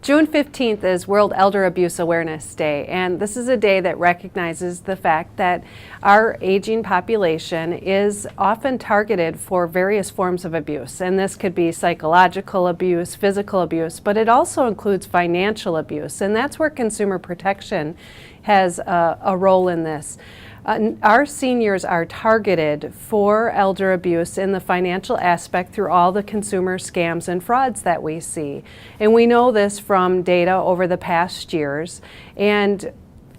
June 15th is World Elder Abuse Awareness Day, and this is a day that recognizes the fact that our aging population is often targeted for various forms of abuse. And this could be psychological abuse, physical abuse, but it also includes financial abuse, and that's where consumer protection has a role in this. Our seniors are targeted for elder abuse in the financial aspect through all the consumer scams and frauds that we see. And we know this from data over the past years. And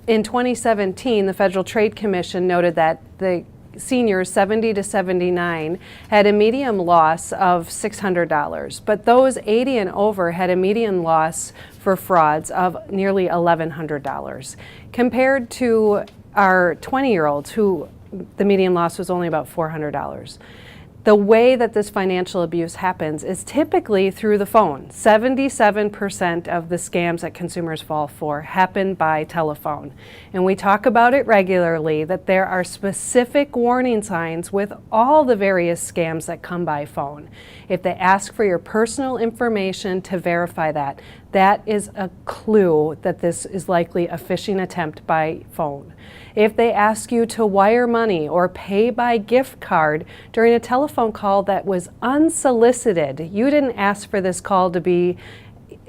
in 2017, the Federal Trade Commission noted that the seniors 70 to 79 had a median loss of $600, but those 80 and over had a median loss for frauds of nearly $1,100, compared to our 20-year-olds who the median loss was only about $400. The way that this financial abuse happens is typically through the phone. 77% of the scams that consumers fall for happen by telephone. And we talk about it regularly, that there are specific warning signs with all the various scams that come by phone. If they ask for your personal information to verify that, that is a clue that this is likely a phishing attempt by phone. If they ask you to wire money or pay by gift card during a telephone call that was unsolicited, you didn't ask for this call to be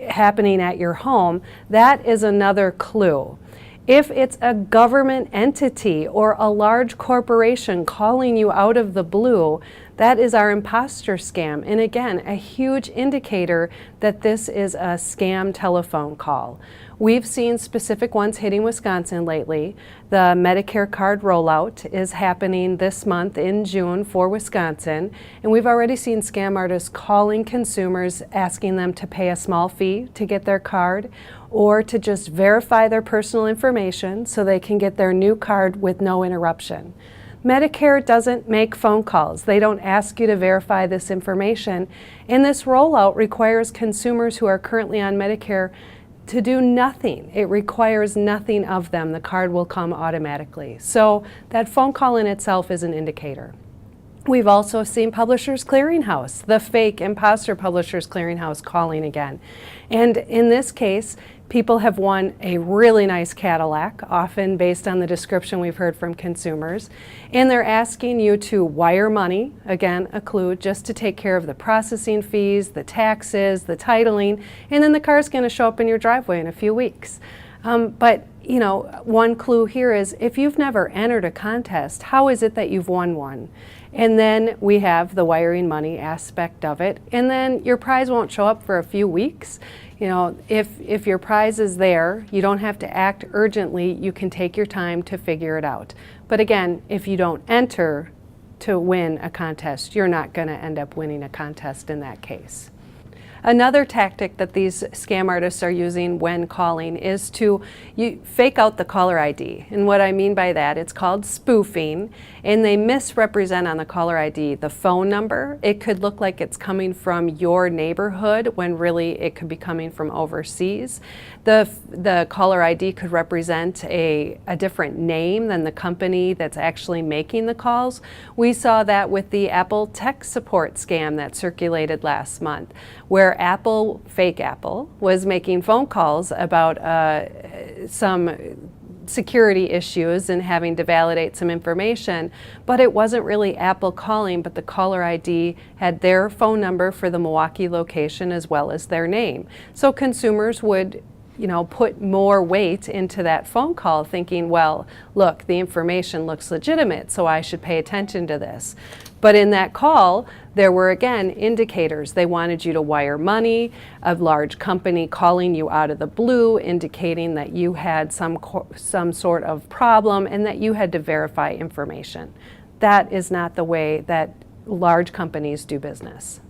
happening at your home, that is another clue. If it's a government entity or a large corporation calling you out of the blue, that is our imposter scam. And again, a huge indicator that this is a scam telephone call. We've seen specific ones hitting Wisconsin lately. The Medicare card rollout is happening this month in June for Wisconsin. And we've already seen scam artists calling consumers, asking them to pay a small fee to get their card, or to just verify their personal information so they can get their new card with no interruption. Medicare doesn't make phone calls. They don't ask you to verify this information. And this rollout requires consumers who are currently on Medicare to do nothing. It requires nothing of them. The card will come automatically. So that phone call in itself is an indicator. We've also seen Publishers Clearinghouse, the fake imposter Publishers Clearinghouse, calling again. And in this case, people have won a really nice Cadillac, often based on the description we've heard from consumers. And they're asking you to wire money, again, a clue, just to take care of the processing fees, the taxes, the titling, and then the car's going to show up in your driveway in a few weeks. But you know, one clue here is if you've never entered a contest, how is it that you've won one? And then we have the wiring money aspect of it. And then your prize won't show up for a few weeks. You know, if your prize is there, you don't have to act urgently. You can take your time to figure it out. But again, if you don't enter to win a contest, you're not going to end up winning a contest in that case. Another tactic that these scam artists are using when calling is to fake out the caller ID. And what I mean by that, it's called spoofing, and they misrepresent on the caller ID the phone number. It could look like it's coming from your neighborhood when really it could be coming from overseas. The caller ID could represent a different name than the company that's actually making the calls. We saw that with the Apple tech support scam that circulated last month, where Apple, fake Apple, was making phone calls about some security issues and having to validate some information, but it wasn't really Apple calling, but the caller ID had their phone number for the Milwaukee location as well as their name. So consumers would put more weight into that phone call thinking, well, look, the information looks legitimate, so I should pay attention to this. But in that call, there were again indicators. They wanted you to wire money, a large company calling you out of the blue, indicating that you had some sort of problem and that you had to verify information. That is not the way that large companies do business.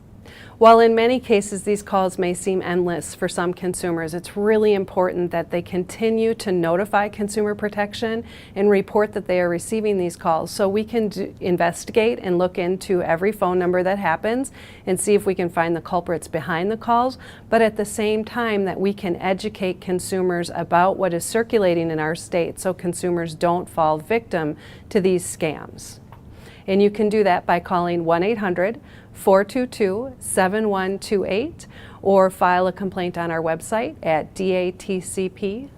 While in many cases these calls may seem endless for some consumers, it's really important that they continue to notify consumer protection and report that they are receiving these calls so we can investigate and look into every phone number that happens and see if we can find the culprits behind the calls, but at the same time that we can educate consumers about what is circulating in our state so consumers don't fall victim to these scams. And you can do that by calling 1-800-422-7128 or file a complaint on our website at datcp.wi.gov.